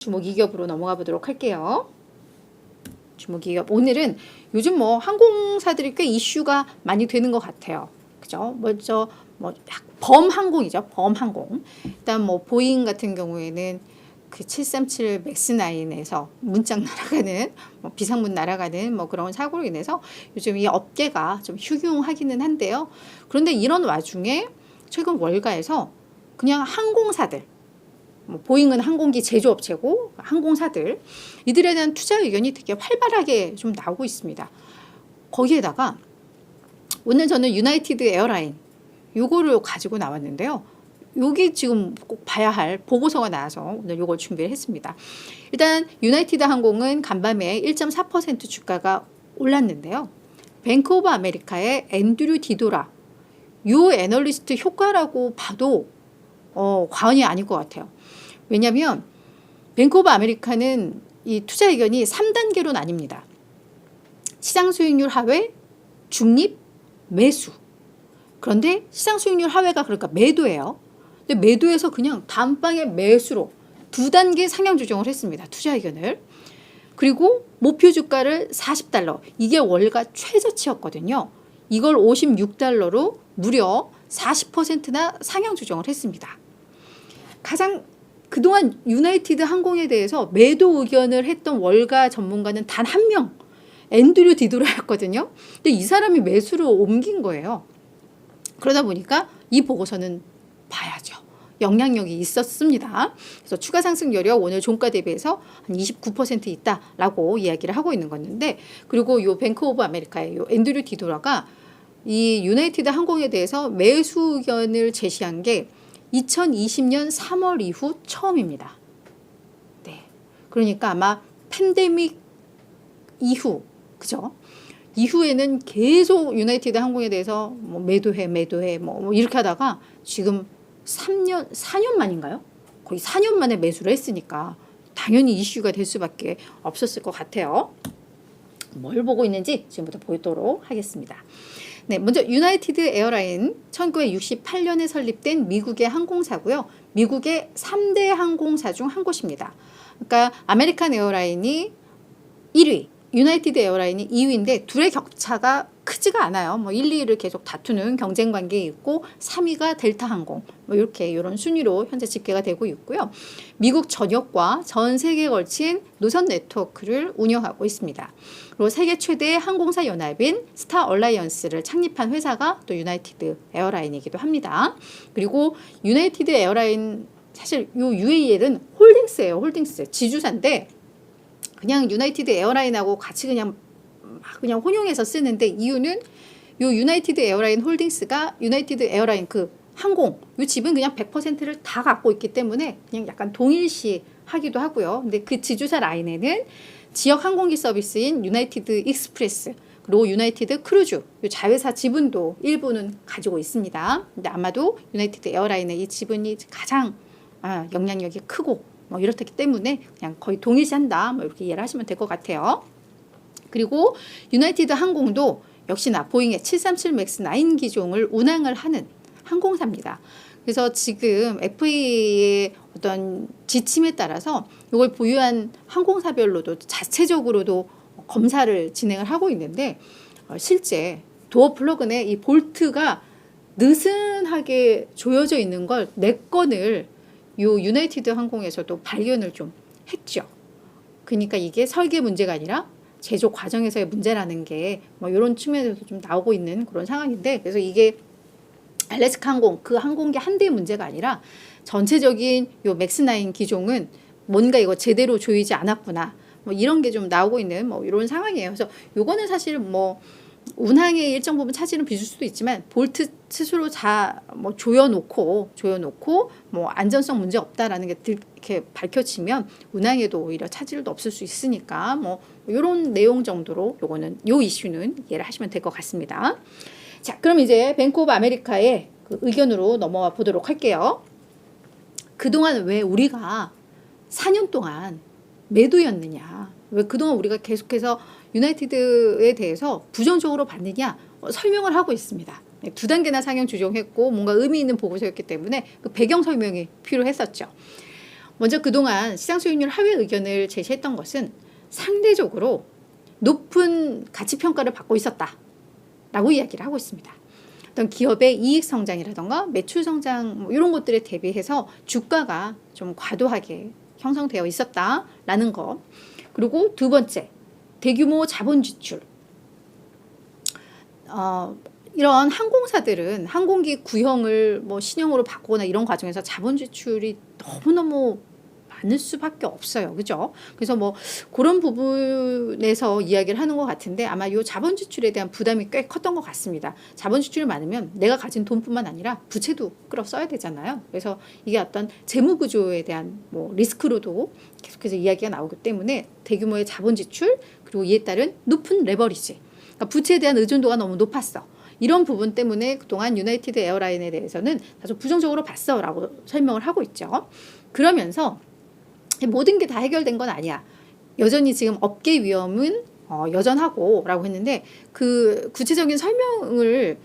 주목이기업으로 넘어가 보도록 할게요. 주목이기업. 오늘은 요즘 뭐 항공사들이 꽤 이슈가 많이 되는 것 같아요. 그죠? 먼저 뭐 범항공이죠. 범항공. 일단 뭐 보잉 같은 경우에는 그 737 맥스9에서 문짝 날아가는 뭐 비상문 날아가는 뭐 그런 사고로 인해서 요즘 이 업계가 좀 흉흉하기는 한데요. 그런데 이런 와중에 최근 월가에서 그냥 항공사들, 뭐 보잉은 항공기 제조업체고 항공사들 이들에 대한 투자 의견이 되게 활발하게 좀 나오고 있습니다. 거기에다가 오늘 저는 유나이티드 에어라인 요거를 가지고 나왔는데요. 여기 지금 꼭 봐야 할 보고서가 나와서 오늘 요걸 준비를 했습니다. 일단 유나이티드 항공은 간밤에 1.4% 주가가 올랐는데요. 뱅크 오브 아메리카의 앤드류 디도라 요 애널리스트 효과라고 봐도 과언이 아닐 것 같아요. 왜냐하면 뱅크 오브 아메리카는 이 투자 의견이 3단계로 나뉩니다. 시장 수익률 하회, 중립, 매수. 그런데 시장 수익률 하회가 그러니까 매도예요. 근데 매도에서 그냥 단방에 매수로 2단계 상향 조정을 했습니다. 투자 의견을. 그리고 목표 주가를 40달러. 이게 월가 최저치였거든요. 이걸 56달러로 무려 40%나 상향 조정을 했습니다. 가장 그동안 유나이티드 항공에 대해서 매도 의견을 했던 월가 전문가는 단 한 명, 앤드류 디도라였거든요. 근데 이 사람이 매수로 옮긴 거예요. 그러다 보니까 이 보고서는 봐야죠. 영향력이 있었습니다. 그래서 추가 상승 여력 오늘 종가 대비해서 한 29% 있다라고 이야기를 하고 있는 건데, 그리고 요 뱅크 오브 아메리카의 요 앤드류 디도라가 이 유나이티드 항공에 대해서 매수 의견을 제시한 게 2020년 3월 이후 처음입니다. 네. 그러니까 아마 팬데믹 이후, 그죠? 이후에는 계속 유나이티드 항공에 대해서 뭐 매도해 뭐 이렇게 하다가 지금 4년 만인가요? 거의 4년 만에 매수를 했으니까 당연히 이슈가 될 수밖에 없었을 것 같아요. 뭘 보고 있는지 지금부터 보도록 하겠습니다. 네, 먼저 유나이티드 에어라인 1968년에 설립된 미국의 항공사고요. 미국의 3대 항공사 중 한 곳입니다. 그러니까 아메리칸 에어라인이 1위, 유나이티드 에어라인이 2위인데 둘의 격차가 크지가 않아요. 뭐 1, 2위를 계속 다투는 경쟁 관계에 있고 3위가 델타 항공. 뭐 이렇게 이런 순위로 현재 집계가 되고 있고요. 미국 전역과 전 세계에 걸친 노선 네트워크를 운영하고 있습니다. 그리고 세계 최대 항공사 연합인 스타 얼라이언스를 창립한 회사가 또 유나이티드 에어라인이기도 합니다. 그리고 유나이티드 에어라인 사실 요 UAL은 홀딩스예요. 홀딩스 지주사인데 그냥 유나이티드 에어라인하고 같이 그냥 혼용해서 쓰는데 이유는 요 유나이티드 에어라인 홀딩스가 유나이티드 에어라인 그 항공 요 집은 그냥 100%를 다 갖고 있기 때문에 그냥 약간 동일시 하기도 하고요. 근데 그 지주사 라인에는 지역 항공기 서비스인 유나이티드 익스프레스 그리고 유나이티드 크루즈 요 자회사 지분도 일부는 가지고 있습니다. 근데 아마도 유나이티드 에어라인의 이 지분이 가장 영향력이 크고 뭐 이렇기 때문에 그냥 거의 동일시한다 뭐 이렇게 이해를 하시면 될 것 같아요. 그리고 유나이티드 항공도 역시나 보잉의 737 맥스9 기종을 운항을 하는 항공사입니다. 그래서 지금 FAA의 어떤 지침에 따라서 이걸 보유한 항공사별로도 자체적으로도 검사를 진행을 하고 있는데 실제 도어 플러그에 이 볼트가 느슨하게 조여져 있는 걸 4건을 요 유나이티드 항공에서도 발견을 좀 했죠. 그러니까 이게 설계 문제가 아니라 제조 과정에서의 문제라는 게 뭐 이런 측면에서 좀 나오고 있는 그런 상황인데, 그래서 이게 알래스카 항공 그 항공기 한 대의 문제가 아니라 전체적인 요 맥스9 기종은 뭔가 이거 제대로 조이지 않았구나 뭐 이런 게 좀 나오고 있는 뭐 이런 상황이에요. 그래서 요거는 사실 뭐 운항의 일정 부분 차질은 빚을 수도 있지만 볼트 스스로 뭐 조여놓고 뭐 안전성 문제 없다라는 게 이렇게 밝혀지면 운항에도 오히려 차질도 없을 수 있으니까 뭐 이런 내용 정도로 요 이슈는 이해를 하시면 될 것 같습니다. 자, 그럼 이제 뱅크 오브 아메리카의 그 의견으로 넘어가 보도록 할게요. 그동안 왜 우리가 4년 동안 매도였느냐, 왜 그동안 우리가 계속해서 유나이티드에 대해서 부정적으로 봤느냐 설명을 하고 있습니다. 2단계나 상향 조정했고 뭔가 의미 있는 보고서였기 때문에 그 배경 설명이 필요했었죠. 먼저 그동안 시장 수익률 하회 의견을 제시했던 것은 상대적으로 높은 가치 평가를 받고 있었다라고 이야기를 하고 있습니다. 어떤 기업의 이익 성장이라던가 매출 성장 뭐 이런 것들에 대비해서 주가가 좀 과도하게 형성되어 있었다라는 것. 그리고 두 번째, 대규모 자본 지출. 이런 항공사들은 항공기 구형을 뭐 신형으로 바꾸거나 이런 과정에서 자본 지출이 너무너무 많을 수밖에 없어요. 그죠? 그래서 뭐 그런 부분에서 이야기를 하는 것 같은데 아마 이 자본 지출에 대한 부담이 꽤 컸던 것 같습니다. 자본 지출이 많으면 내가 가진 돈뿐만 아니라 부채도 끌어 써야 되잖아요. 그래서 이게 어떤 재무 구조에 대한 뭐 리스크로도 계속해서 이야기가 나오기 때문에 대규모의 자본 지출 그리고 이에 따른 높은 레버리지. 그러니까 부채에 대한 의존도가 너무 높았어. 이런 부분 때문에 그동안 유나이티드 에어라인에 대해서는 다소 부정적으로 봤어라고 설명을 하고 있죠. 그러면서 모든 게 다 해결된 건 아니야. 여전히 지금 업계 위험은 여전하고 라고 했는데 그 구체적인 설명이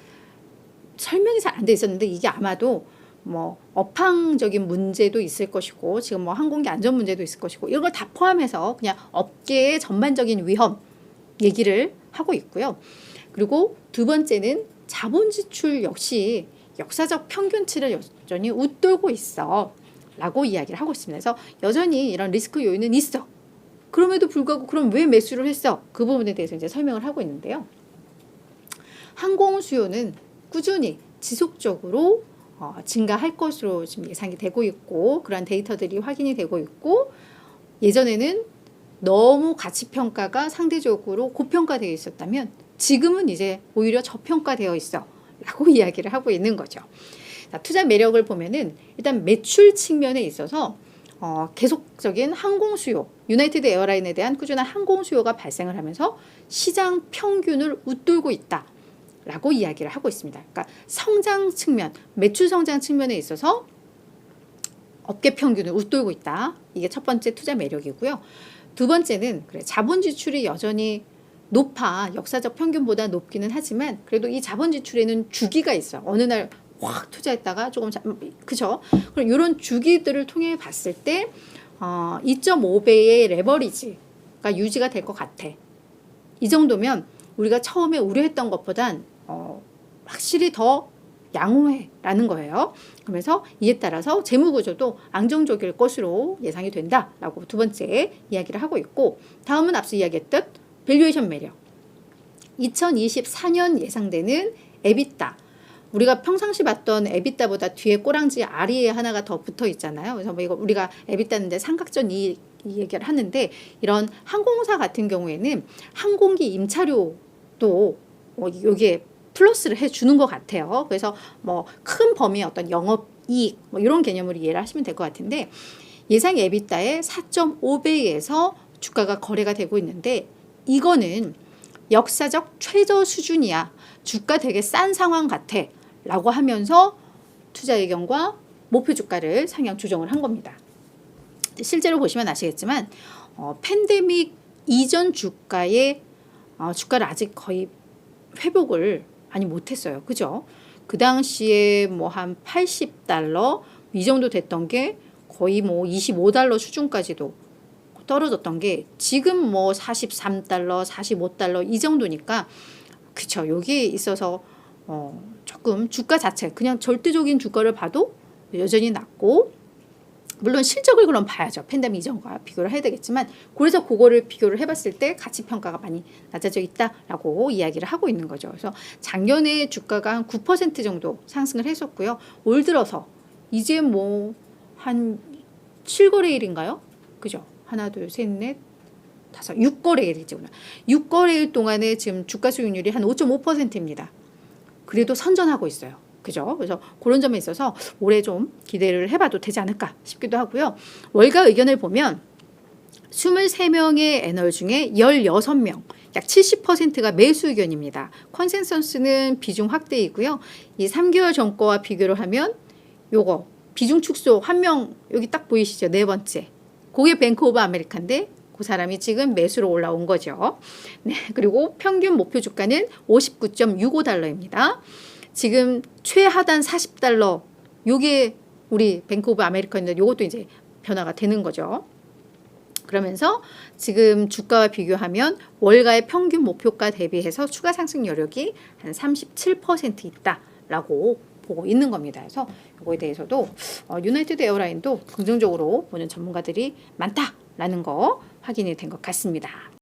잘 안 돼 있었는데 이게 아마도 뭐 업황적인 문제도 있을 것이고 지금 뭐 항공기 안전 문제도 있을 것이고 이런 걸 다 포함해서 그냥 업계의 전반적인 위험 얘기를 하고 있고요. 그리고 두 번째는 자본 지출 역시 역사적 평균치를 여전히 웃돌고 있어 라고 이야기를 하고 있습니다. 그래서 여전히 이런 리스크 요인은 있어. 그럼에도 불구하고 그럼 왜 매수를 했어? 그 부분에 대해서 이제 설명을 하고 있는데요. 항공 수요는 꾸준히 지속적으로 증가할 것으로 지금 예상이 되고 있고 그러한 데이터들이 확인이 되고 있고 예전에는 너무 가치 평가가 상대적으로 고평가되어 있었다면 지금은 이제 오히려 저평가되어 있어 라고 이야기를 하고 있는 거죠. 자, 투자 매력을 보면은 일단 매출 측면에 있어서 계속적인 항공 수요, 유나이티드 에어라인에 대한 꾸준한 항공 수요가 발생을 하면서 시장 평균을 웃돌고 있다 라고 이야기를 하고 있습니다. 그러니까 성장 측면, 매출 성장 측면에 있어서 업계 평균을 웃돌고 있다. 이게 첫 번째 투자 매력이고요. 두 번째는 그래, 자본 지출이 여전히 높아. 역사적 평균보다 높기는 하지만 그래도 이 자본 지출에는 주기가 있어. 어느 날 확 투자했다가 조금 그죠? 그럼 이런 주기들을 통해 봤을 때 2.5배의 레버리지가 유지가 될 것 같아. 이 정도면 우리가 처음에 우려했던 것보단 확실히 더 양호해라는 거예요. 그러면서 이에 따라서 재무 구조도 안정적일 것으로 예상이 된다라고 두 번째 이야기를 하고 있고 다음은 앞서 이야기했던 밸류에이션 매력. 2024년 예상되는 에비타. 우리가 평상시 봤던 에비타보다 뒤에 꼬랑지 R이 하나가 더 붙어 있잖아요. 그래서 뭐 이거 우리가 에비타인데 삼각전 이 얘기를 하는데 이런 항공사 같은 경우에는 항공기 임차료도 여기에 플러스를 해주는 것 같아요. 그래서 뭐 큰 범위의 어떤 영업이익 뭐 이런 개념으로 이해를 하시면 될 것 같은데 예상 에비타의 4.5배에서 주가가 거래가 되고 있는데 이거는 역사적 최저 수준이야. 주가 되게 싼 상황 같아. 라고 하면서 투자 의견과 목표 주가를 상향 조정을 한 겁니다. 실제로 보시면 아시겠지만 팬데믹 이전 주가의 주가를 아직 거의 회복을 많이 못했어요. 그죠? 그 당시에 뭐 한 80달러 이 정도 됐던 게 거의 뭐 25달러 수준까지도 떨어졌던 게 지금 뭐 43달러, 45달러 이 정도니까 그쵸. 여기에 있어서 조금 주가 자체 그냥 절대적인 주가를 봐도 여전히 낮고 물론 실적을 그럼 봐야죠. 팬데믹 이전과 비교를 해야 되겠지만 그래서 그거를 비교를 해봤을 때 가치 평가가 많이 낮아져 있다라고 이야기를 하고 있는 거죠. 그래서 작년에 주가가 한 9% 정도 상승을 했었고요. 올 들어서 이제 뭐 한 7거래일인가요? 그죠? 하나, 둘, 셋, 넷, 다섯, 6거래일이죠. 6거래일 동안에 지금 주가 수익률이 한 5.5%입니다. 그래도 선전하고 있어요. 그죠? 그래서 그런 점에 있어서 올해 좀 기대를 해봐도 되지 않을까 싶기도 하고요. 월가 의견을 보면 23명의 애널 중에 16명, 약 70%가 매수 의견입니다. 컨센서스는 비중 확대이고요. 이 3개월 전거와 비교를 하면 요거 비중 축소 한 명 여기 딱 보이시죠? 네 번째. 그게 뱅크 오브 아메리카인데 그 사람이 지금 매수로 올라온 거죠. 네, 그리고 평균 목표 주가는 59.65달러입니다. 지금 최하단 40달러 요게 우리 뱅크 오브 아메리카인데 요것도 이제 변화가 되는 거죠. 그러면서 지금 주가와 비교하면 월가의 평균 목표가 대비해서 추가 상승 여력이 한 37% 있다라고 보고 있는 겁니다. 그래서 이거에 대해서도 유나이티드 에어라인도 긍정적으로 보는 전문가들이 많다라는 거 확인이 된 것 같습니다.